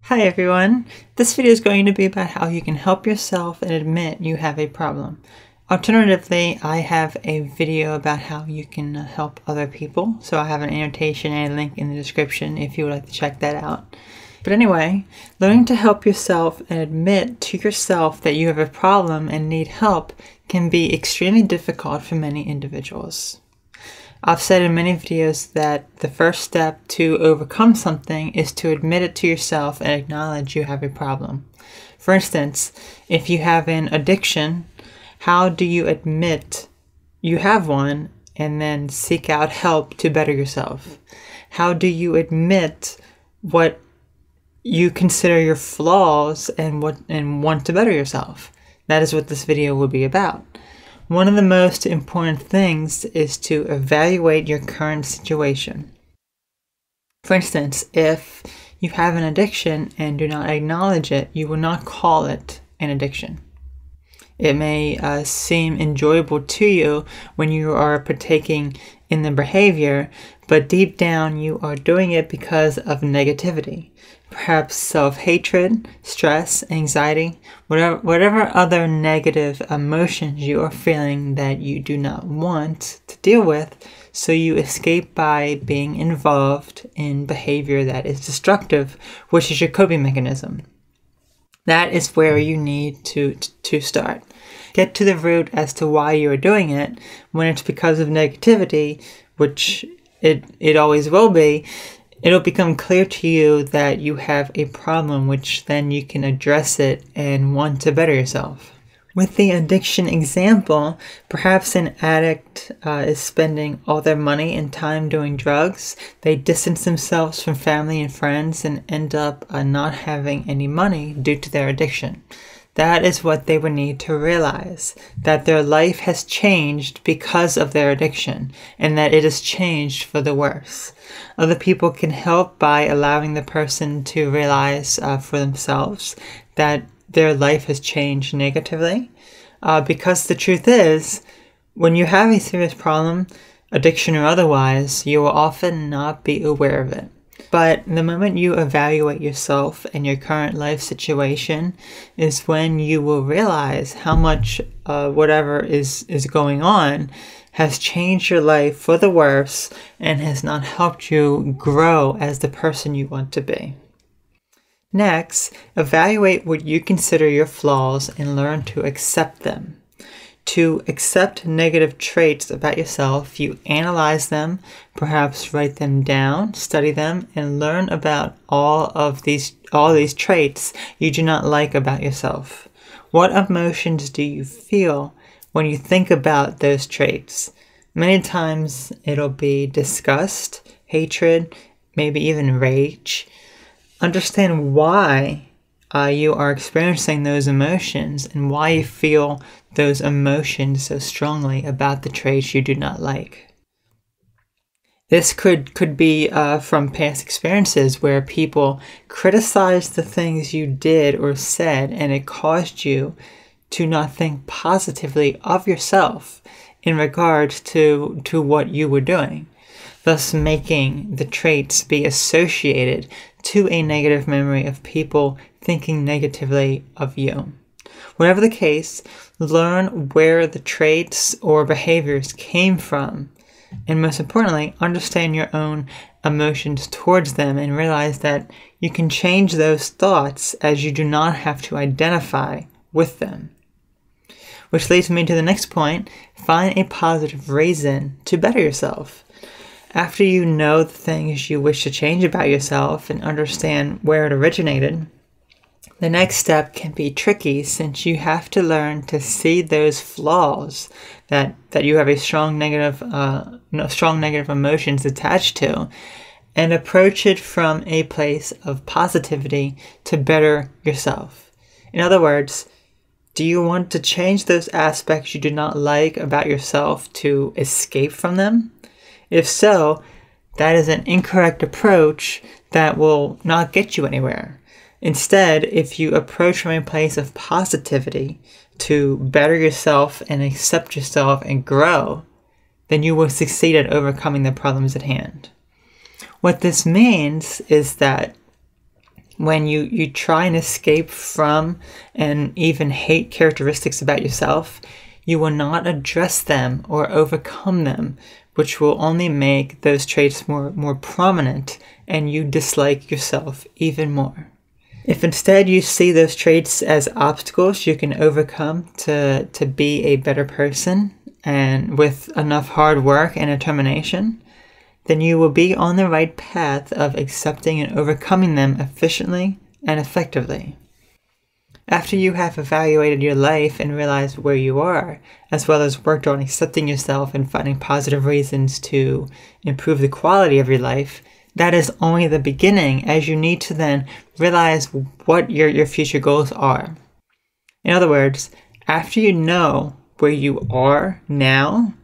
Hi everyone, this video is going to be about how you can help yourself and admit you have a problem. Alternatively, I have a video about how you can help other people, so I have an annotation and a link in the description if you would like to check that out. But anyway, learning to help yourself and admit to yourself that you have a problem and need help can be extremely difficult for many individuals. I've said in many videos that the first step to overcome something is to admit it to yourself and acknowledge you have a problem. For instance, if you have an addiction, how do you admit you have one and then seek out help to better yourself? How do you admit what you consider your flaws and want to better yourself? That is what this video will be about. One of the most important things is to evaluate your current situation. For instance, if you have an addiction and do not acknowledge it, you will not call it an addiction. It may seem enjoyable to you when you are partaking in the behavior, but deep down you are doing it because of negativity. Perhaps self-hatred, stress, anxiety, whatever other negative emotions you are feeling that you do not want to deal with, so you escape by being involved in behavior that is destructive, which is your coping mechanism. That is where you need to start. Get to the root as to why you are doing it. When it's because of negativity, which it always will be, it'll become clear to you that you have a problem, which then you can address it and want to better yourself. With the addiction example, perhaps an addict is spending all their money and time doing drugs. They distance themselves from family and friends and end up not having any money due to their addiction. That is what they would need to realize, that their life has changed because of their addiction, and that it has changed for the worse. Other people can help by allowing the person to realize for themselves that their life has changed negatively, because the truth is, when you have a serious problem, addiction or otherwise, you will often not be aware of it. But the moment you evaluate yourself and your current life situation is when you will realize how much whatever is going on has changed your life for the worse and has not helped you grow as the person you want to be. Next, evaluate what you consider your flaws and learn to accept them. To accept negative traits about yourself, you analyze them, perhaps write them down, study them, and learn about all these traits you do not like about yourself. What emotions do you feel when you think about those traits? Many times it'll be disgust, hatred, maybe even rage. Understand why you are experiencing those emotions and why you feel those emotions so strongly about the traits you do not like. This could be from past experiences where people criticized the things you did or said, and it caused you to not think positively of yourself in regards to what you were doing, thus making the traits be associated to a negative memory of people thinking negatively of you. Whatever the case, learn where the traits or behaviors came from, and most importantly, understand your own emotions towards them and realize that you can change those thoughts as you do not have to identify with them. Which leads me to the next point: find a positive reason to better yourself. After you know the things you wish to change about yourself and understand where it originated, the next step can be tricky, since you have to learn to see those flaws that you have a strong negative emotions attached to, and approach it from a place of positivity to better yourself. In other words, do you want to change those aspects you do not like about yourself to escape from them? If so, that is an incorrect approach that will not get you anywhere. Instead, if you approach from a place of positivity to better yourself and accept yourself and grow, then you will succeed at overcoming the problems at hand. What this means is that when you try and escape from and even hate characteristics about yourself, you will not address them or overcome them, which will only make those traits more prominent and you dislike yourself even more. If instead you see those traits as obstacles you can overcome to be a better person, and with enough hard work and determination, then you will be on the right path of accepting and overcoming them efficiently and effectively. After you have evaluated your life and realized where you are, as well as worked on accepting yourself and finding positive reasons to improve the quality of your life, that is only the beginning, as you need to then realize what your future goals are. In other words, after you know where you are now,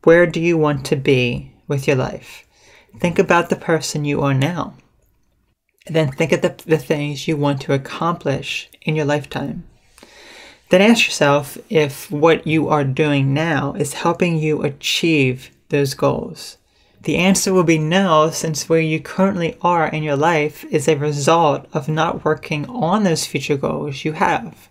where do you want to be with your life? Think about the person you are now. And then think of the things you want to accomplish in your lifetime. Then ask yourself if what you are doing now is helping you achieve those goals. The answer will be no, since where you currently are in your life is a result of not working on those future goals you have.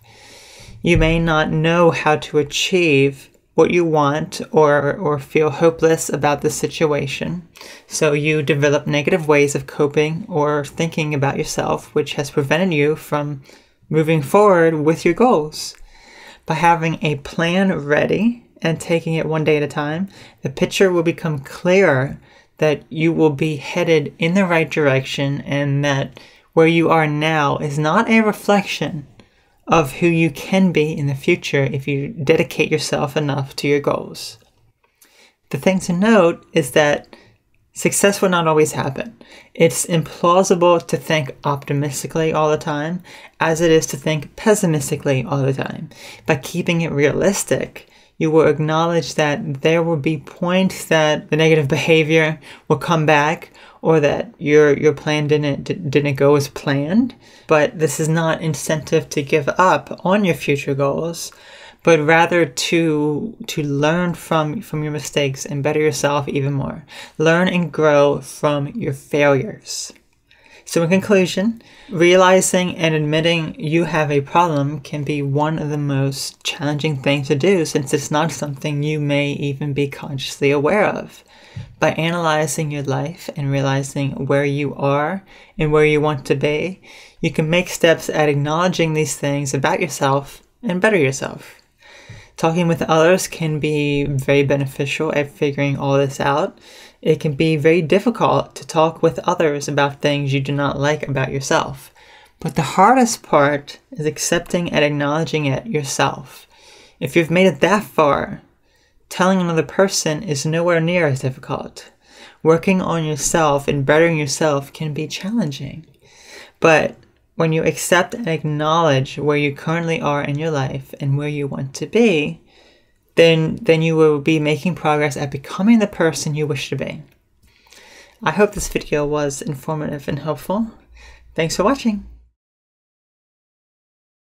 You may not know how to achieve what you want or feel hopeless about the situation, so you develop negative ways of coping or thinking about yourself, which has prevented you from moving forward with your goals. By having a plan ready and taking it one day at a time, the picture will become clearer that you will be headed in the right direction, and that where you are now is not a reflection of who you can be in the future if you dedicate yourself enough to your goals. The thing to note is that success will not always happen. It's implausible to think optimistically all the time, as it is to think pessimistically all the time. By keeping it realistic, you will acknowledge that there will be points that the negative behavior will come back, or that your plan didn't go as planned. But this is not incentive to give up on your future goals, but rather to learn from your mistakes and better yourself even more. Learn and grow from your failures. So in conclusion, realizing and admitting you have a problem can be one of the most challenging things to do, since it's not something you may even be consciously aware of. By analyzing your life and realizing where you are and where you want to be, you can make steps at acknowledging these things about yourself and better yourself. Talking with others can be very beneficial at figuring all this out. It can be very difficult to talk with others about things you do not like about yourself. But the hardest part is accepting and acknowledging it yourself. If you've made it that far, telling another person is nowhere near as difficult. Working on yourself and bettering yourself can be challenging. But when you accept and acknowledge where you currently are in your life and where you want to be, then you will be making progress at becoming the person you wish to be. I hope this video was informative and helpful. Thanks for watching.